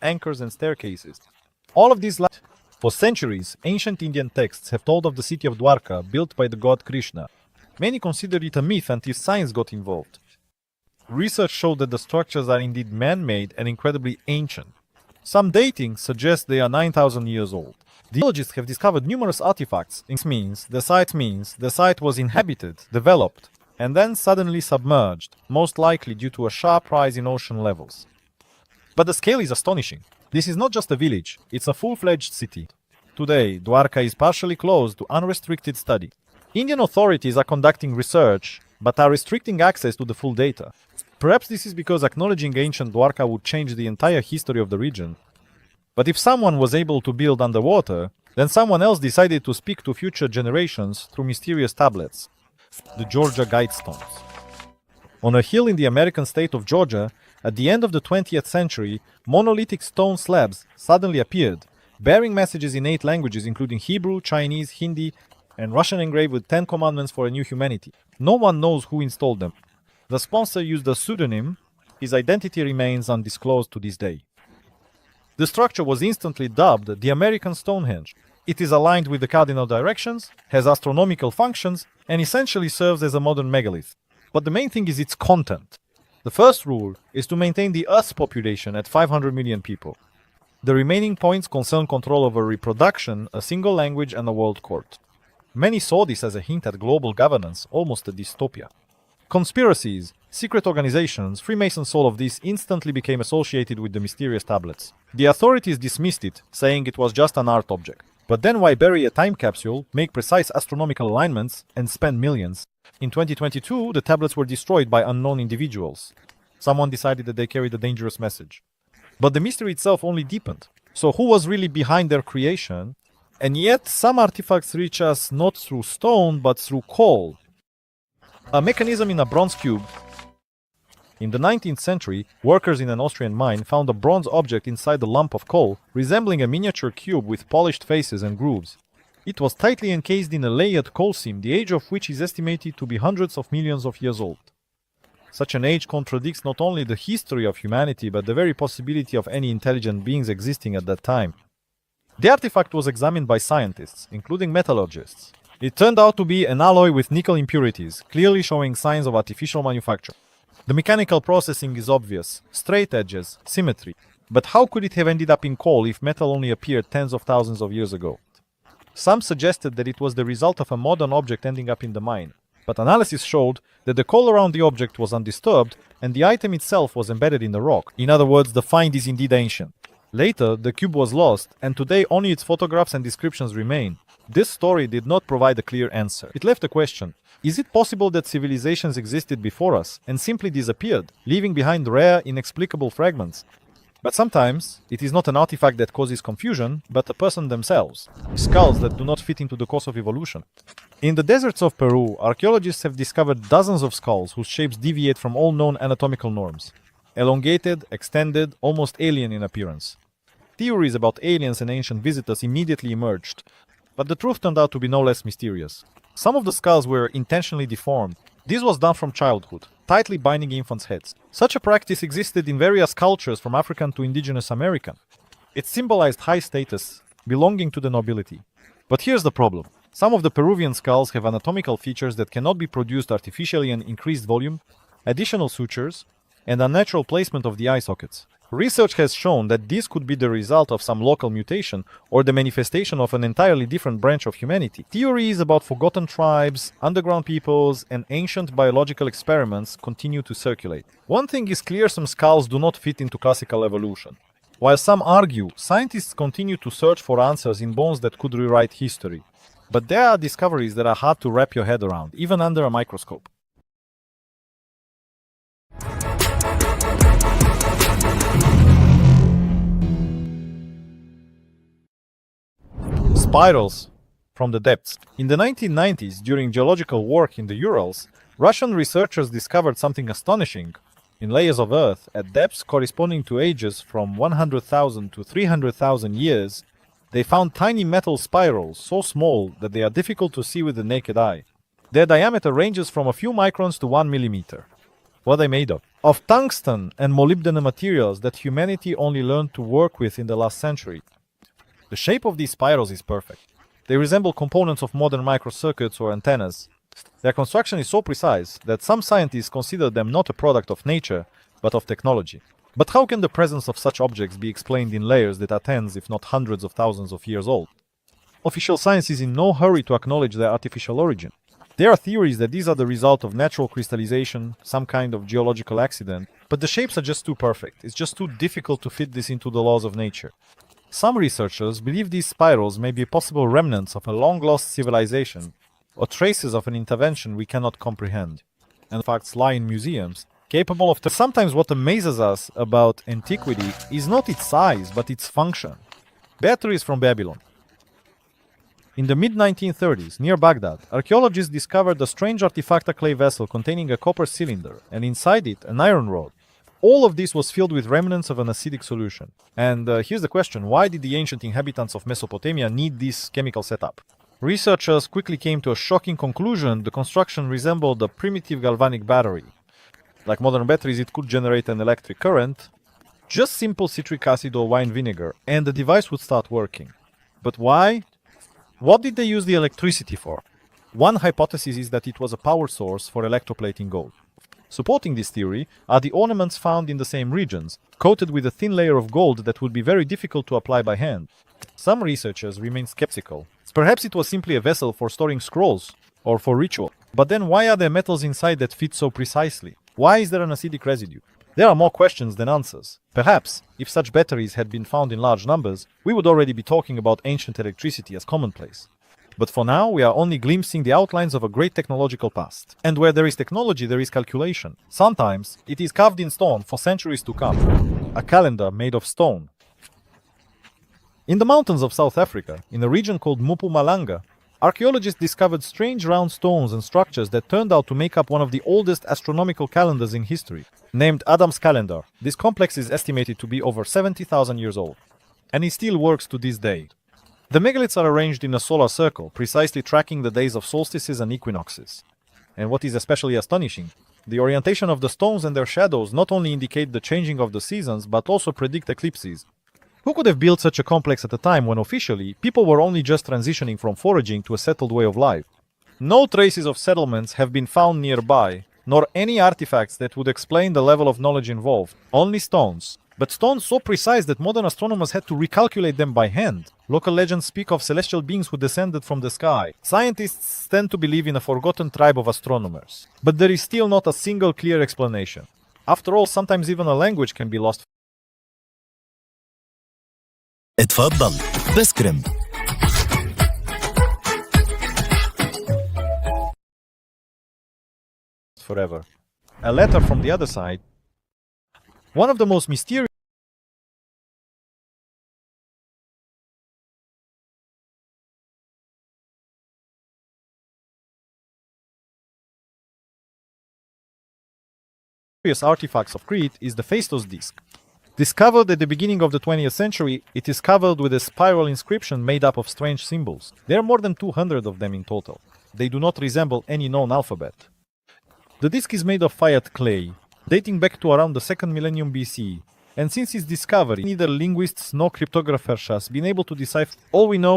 anchors and staircases. All of these for centuries, ancient Indian texts have told of the city of Dwarka built by the god Krishna. Many consider it a myth until science got involved. Research showed that the structures are indeed man-made and incredibly ancient. Some dating suggests they are 9,000 years old. The archaeologists have discovered numerous artifacts. This means the site was inhabited, developed, and then suddenly submerged, most likely due to a sharp rise in ocean levels. But the scale is astonishing. This is not just a village, it's a full-fledged city. Today, Dwarka is partially closed to unrestricted study. Indian authorities are conducting research, but are restricting access to the full data. Perhaps this is because acknowledging ancient Dwarka would change the entire history of the region. But if someone was able to build underwater, then someone else decided to speak to future generations through mysterious tablets, the Georgia Guidestones. On a hill in the American state of Georgia, at the end of the 20th century, monolithic stone slabs suddenly appeared, bearing messages in 8 languages including Hebrew, Chinese, Hindi, and Russian engraved with 10 commandments for a new humanity. No one knows who installed them. The sponsor used a pseudonym. His identity remains undisclosed to this day. The structure was instantly dubbed the American Stonehenge. It is aligned with the cardinal directions, has astronomical functions, and essentially serves as a modern megalith. But the main thing is its content. The first rule is to maintain the Earth's population at 500 million people. The remaining points concern control over reproduction, a single language, and a world court. Many saw this as a hint at global governance, almost a dystopia. Conspiracies, secret organizations, Freemasons, all of this instantly became associated with the mysterious tablets. The authorities dismissed it, saying it was just an art object. But then why bury a time capsule, make precise astronomical alignments, and spend millions? In 2022, the tablets were destroyed by unknown individuals. Someone decided that they carried a dangerous message. But the mystery itself only deepened. So who was really behind their creation? And yet, some artifacts reach us not through stone, but through coal. A mechanism in a bronze cube. In the 19th century, workers in an Austrian mine found a bronze object inside a lump of coal, resembling a miniature cube with polished faces and grooves. It was tightly encased in a layered coal seam, the age of which is estimated to be hundreds of millions of years old. Such an age contradicts not only the history of humanity, but the very possibility of any intelligent beings existing at that time. The artifact was examined by scientists, including metallurgists. It turned out to be an alloy with nickel impurities, clearly showing signs of artificial manufacture. The mechanical processing is obvious, straight edges, symmetry. But how could it have ended up in coal if metal only appeared tens of thousands of years ago? Some suggested that it was the result of a modern object ending up in the mine. But analysis showed that the coal around the object was undisturbed and the item itself was embedded in the rock. In other words, the find is indeed ancient. Later, the cube was lost, and today only its photographs and descriptions remain. This story did not provide a clear answer. It left a question. Is it possible that civilizations existed before us and simply disappeared, leaving behind rare, inexplicable fragments? But sometimes, it is not an artifact that causes confusion, but a person themselves. Skulls that do not fit into the course of evolution. In the deserts of Peru, archaeologists have discovered dozens of skulls whose shapes deviate from all known anatomical norms. Elongated, extended, almost alien in appearance. Theories about aliens and ancient visitors immediately emerged, but the truth turned out to be no less mysterious. Some of the skulls were intentionally deformed. This was done from childhood, tightly binding infants' heads. Such a practice existed in various cultures from African to indigenous American. It symbolized high status, belonging to the nobility. But here's the problem. Some of the Peruvian skulls have anatomical features that cannot be produced artificially in increased volume, additional sutures, and unnatural placement of the eye sockets. Research has shown that this could be the result of some local mutation or the manifestation of an entirely different branch of humanity. Theories about forgotten tribes, underground peoples, and ancient biological experiments continue to circulate. One thing is clear: some skulls do not fit into classical evolution. While some argue, scientists continue to search for answers in bones that could rewrite history. But there are discoveries that are hard to wrap your head around, even under a microscope. Spirals from the depths. In the 1990s, during geological work in the Urals, Russian researchers discovered something astonishing. In layers of earth, at depths corresponding to ages from 100,000 to 300,000 years, they found tiny metal spirals so small that they are difficult to see with the naked eye. Their diameter ranges from a few microns to 1 millimeter. What are they made of? Of tungsten and molybdenum materials that humanity only learned to work with in the last century. The shape of these spirals is perfect. They resemble components of modern microcircuits or antennas. Their construction is so precise that some scientists consider them not a product of nature, but of technology. But how can the presence of such objects be explained in layers that are tens, if not hundreds of thousands of years old? Official science is in no hurry to acknowledge their artificial origin. There are theories that these are the result of natural crystallization, some kind of geological accident, but the shapes are just too perfect. It's just too difficult to fit this into the laws of nature. Some researchers believe these spirals may be possible remnants of a long-lost civilization, or traces of an intervention we cannot comprehend. And facts lie in museums, capable of... Sometimes what amazes us about antiquity is not its size, but its function. Batteries from Babylon. In the mid-1930s, near Baghdad, archaeologists discovered a strange artifact clay vessel containing a copper cylinder, and inside it, an iron rod. All of this was filled with remnants of an acidic solution. And here's the question, why did the ancient inhabitants of Mesopotamia need this chemical setup? Researchers quickly came to a shocking conclusion: the construction resembled a primitive galvanic battery. Like modern batteries, it could generate an electric current, just simple citric acid or wine vinegar, and the device would start working. But why? What did they use the electricity for? One hypothesis is that it was a power source for electroplating gold. Supporting this theory are the ornaments found in the same regions, coated with a thin layer of gold that would be very difficult to apply by hand. Some researchers remain skeptical. Perhaps it was simply a vessel for storing scrolls, or for ritual. But then why are there metals inside that fit so precisely? Why is there an acidic residue? There are more questions than answers. Perhaps, if such batteries had been found in large numbers, we would already be talking about ancient electricity as commonplace. But for now, we are only glimpsing the outlines of a great technological past. And where there is technology, there is calculation. Sometimes, it is carved in stone for centuries to come. A calendar made of stone. In the mountains of South Africa, in a region called Mpumalanga, archaeologists discovered strange round stones and structures that turned out to make up one of the oldest astronomical calendars in history. Named Adam's Calendar, this complex is estimated to be over 70,000 years old. And it still works to this day. The megaliths are arranged in a solar circle, precisely tracking the days of solstices and equinoxes. And what is especially astonishing, the orientation of the stones and their shadows not only indicate the changing of the seasons, but also predict eclipses. Who could have built such a complex at a time when officially people were only just transitioning from foraging to a settled way of life? No traces of settlements have been found nearby, nor any artifacts that would explain the level of knowledge involved. Only stones. But stones so precise that modern astronomers had to recalculate them by hand. Local legends speak of celestial beings who descended from the sky. Scientists tend to believe in a forgotten tribe of astronomers. But there is still not a single clear explanation. After all, sometimes even a language can be lost. اتفضل بسكرم. Forever. A letter from the other side. One of the most mysterious artifacts of Crete is the Phaistos disc. Discovered at the beginning of the 20th century, it is covered with a spiral inscription made up of strange symbols. There are more than 200 of them in total. They do not resemble any known alphabet. The disc is made of fired clay, dating back to around the 2nd millennium BC, and since its discovery, neither linguists nor cryptographers has been able to decipher. All we know